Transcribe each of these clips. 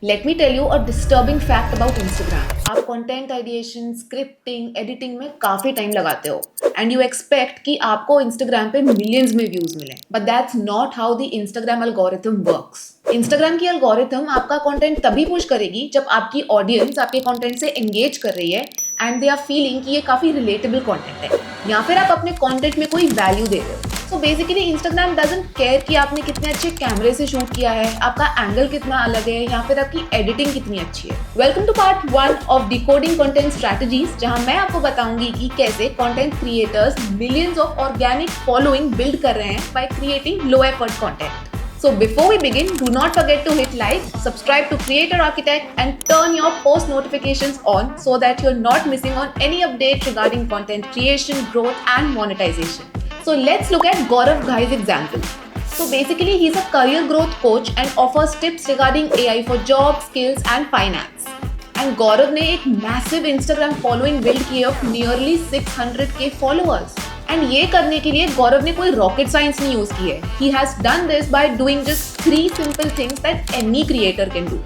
Late me tell you a disturbing fact about Instagram. आप content ideation, scripting, editing में काफी time लगाते हो एंड यू एक्सपेक्ट कि आपको इंस्टाग्राम पे मिलियंस में व्यूज मिले, but that's not how the Instagram algorithm works. Instagram की एल्गोरिथम आपका कंटेंट तभी पुश करेगी जब आपकी ऑडियंस आपके कंटेंट से एंगेज कर रही है एंड दे आर फीलिंग कि ये काफी रिलेटेबल कंटेंट है या फिर आप अपने कंटेंट में कोई वैल्यू दे रहे हो। So basically Instagram doesn't care कि आपने कितने अच्छे कैमरे से शूट किया है, आपका एंगल कितना अलग है या फिर आपकी एडिटिंग कितनी अच्छी है। Welcome to part 1 of decoding content strategies, जहां मैं आपको बताऊंगी कि कैसे content creators millions of organic following build कर रहे हैं by creating low effort content. So before we begin, do not forget to hit like, subscribe to Creator Architect and turn your post notifications on so that you're not missing on any update regarding content creation, growth and monetization. So let's look at Gaurav Ghai's example. So basically he's a career growth coach and offers tips regarding AI for job, skills and finance. And Gaurav ने एक massive Instagram following build की of nearly 600k followers. And ये करने के लिए गौरव ने कोई rocket science नहीं यूज की है। He has done this by doing just 3 simple things that any creator can do.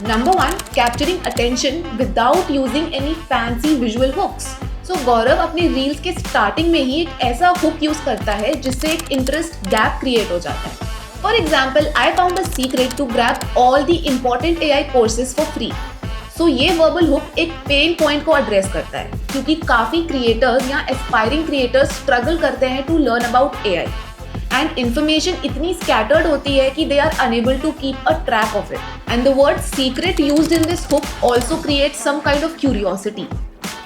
Number 1, capturing attention without using any fancy visual hooks. So Gaurav अपने रील्स के स्टार्टिंग में ही एक ऐसा हुक यूज करता है जिससे एक इंटरेस्ट गैप क्रिएट हो जाता है। For example, I found the secret to grab all the important AI courses for free. So ये वर्बल हुक एक पेन पॉइंट को एड्रेस करता है क्योंकि काफी क्रिएटर्स या एस्पायरिंग क्रिएटर्स स्ट्रगल करते हैं to learn about AI and information इतनी स्कैटर्ड होती है कि they are unable to keep a track of it and the word secret used in this hook also creates some kind of curiosity.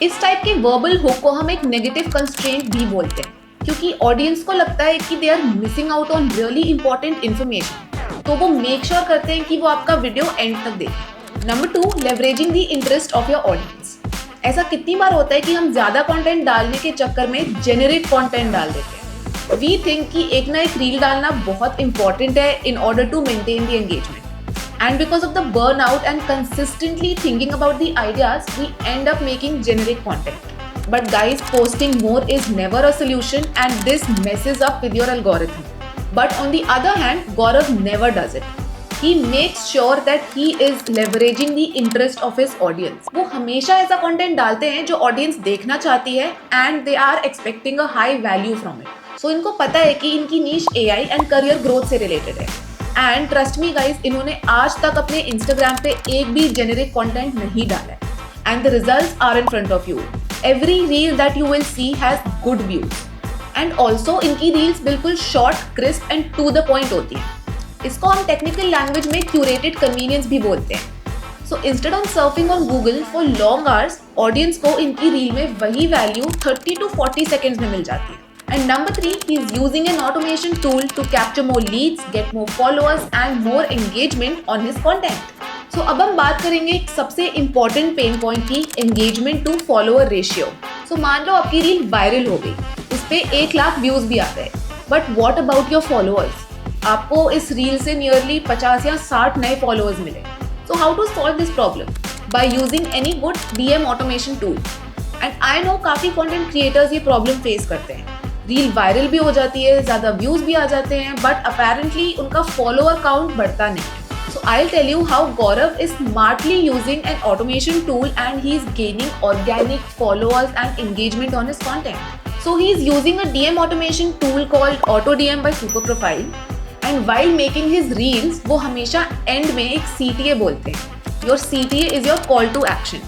इस type के verbal hook को हम एक negative constraint भी बोलते हैं क्योंकि ऑडियंस को लगता है कि they are missing out on really important information, तो वो मेक श्योर करते हैं कि वो आपका वीडियो एंड तक देखें। Number 2, leveraging the interest of your audience. ऐसा कितनी बार होता है कि हम ज्यादा कंटेंट डालने के चक्कर में जेनेरिक कंटेंट डाल देते हैं। वी थिंक कि एक ना एक रील डालना बहुत इंपॉर्टेंट है in order to maintain the engagement, and because of the burn out and consistently thinking about the ideas we end up making generic content. But guys, posting more is never a solution and this messes up with your algorithm. But on the other hand, Gaurav never does it. He makes sure that he is leveraging the interest of his audience. वो हमेशा ऐसा content डालते हैं जो audience देखना चाहती है and they are expecting a high value from it. So इनको पता है कि इनकी niche AI and career growth से रिलेटेड है एंड ट्रस्ट मी गाइज, इन्होंने आज तक अपने इंस्टाग्राम पे एक भी जेनेरिक कंटेंट नहीं डाला है and the results are in front of you. Every reel that you will see has good views and also इनकी रील्स बिल्कुल short, crisp and to the point होती हैं। इसको हम टेक्निकल लैंग्वेज में क्यूरेटेड कन्वीनियंस भी बोलते हैं। So instead of surfing on Google for long hours, audience को इनकी रील में वही वैल्यू 30 to 40 सेकेंड्स में मिल जाती है। And number 3, he is using an automation tool to capture more leads, get more followers and more engagement on his content. So अब हम बात करेंगे एक सबसे इंपॉर्टेंट पेन पॉइंट की, engagement to follower ratio. So मान लो आपकी रील वायरल हो गई, उस पर 1 लाख व्यूज भी आ गए, but what about your followers? आपको इस रील से नियरली 50 या 60 नए फॉलोअर्स मिले। So how to solve this problem? By using any good DM automation tool. And I know काफी कंटेंट क्रिएटर्स ये प्रॉब्लम फेस करते हैं। रील वायरल भी हो जाती है, ज्यादा व्यूज भी आ जाते हैं, बट अपेरेंटली उनका फॉलोअर काउंट बढ़ता नहीं है। So I will tell you how Gaurav is smartly using an automation tool and he is gaining organic followers and engagement on his content. So he is using a DM automation tool called AutoDM by Superprofile. And while making his reels वो हमेशा end में एक CTA बोलते हैं। Your CTA is your call to action.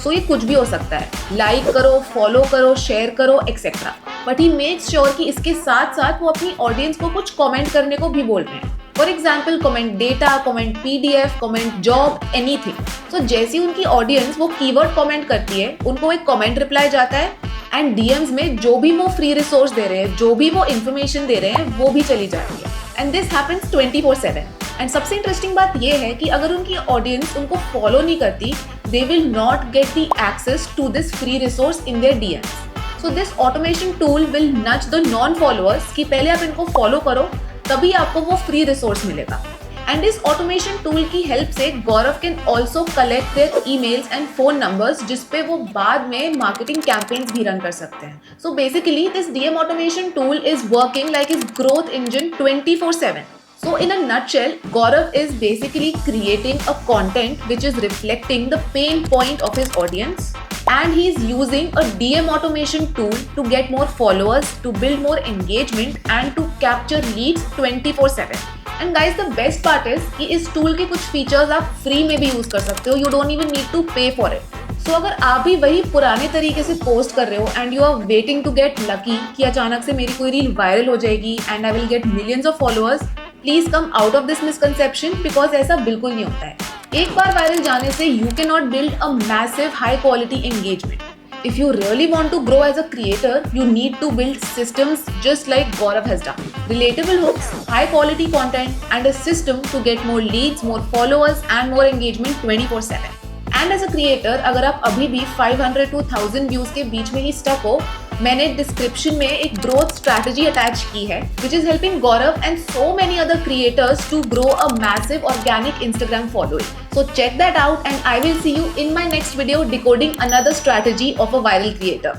So ये कुछ भी हो सकता है, लाइक करो, फॉलो करो, शेयर करो, etcetera. But he makes sure कि इसके साथ साथ वो अपनी ऑडियंस को कुछ कमेंट करने को भी बोल रहे हैं। For example, comment data, comment PDF, comment job, anything. So जैसी उनकी ऑडियंस वो कीवर्ड कमेंट करती है, उनको एक कमेंट रिप्लाई जाता है एंड DMs में जो भी वो फ्री रिसोर्स दे रहे हैं, जो भी वो इन्फॉर्मेशन दे रहे हैं, वो भी चली जाती है। And this happens 24/7। एंड सबसे इंटरेस्टिंग बात ये है कि अगर उनकी ऑडियंस उनको फॉलो नहीं करती, they will not get the access to this free resource in their DMs. So this automation tool will nudge the non followers कि पहले आप इनको फॉलो करो, तभी आपको वो फ्री रिसोर्स मिलेगा। एंड इस ऑटोमेशन टूल की हेल्प से Gaurav can also collect their emails and phone numbers, जिसपे वो बाद में मार्केटिंग कैंपेन्स भी रन कर सकते हैं। So basically this DM automation tool is working like is growth engine 24/7। So in a nutshell, Gaurav is basically creating a content which is reflecting the pain point of his audience, and he's using a DM automation tool to get more followers, to build more engagement and to capture leads 24/7. And guys, the best part is कि इस tool के कुछ features आप free में भी use कर सकते हो. You don't even need to pay for it. So अगर आप भी वही पुराने तरीके से पोस्ट कर रहे हो and you are waiting to get lucky कि अचानक से मेरी कोई रील वायरल हो जाएगी and I will get millions of followers, please come out of this misconception, because ऐसा बिल्कुल नहीं होता है. एक बार वायरल जाने से you can not build a massive high quality engagement. If you really want to grow as a creator, you need to build systems just like Gaurav has done. Relatable hooks, high quality content and a system to get more leads, more followers and more engagement 24/7. And as a creator, अगर आप अभी भी 500 to 1000 views के बीच में ही stuck हो, मैंने description में एक ग्रोथ स्ट्रैटेजी अटैच की है which is helping Gaurav and so many other creators to grow a massive organic Instagram following. So check that out and I will see you in my next video decoding another strategy of a viral creator.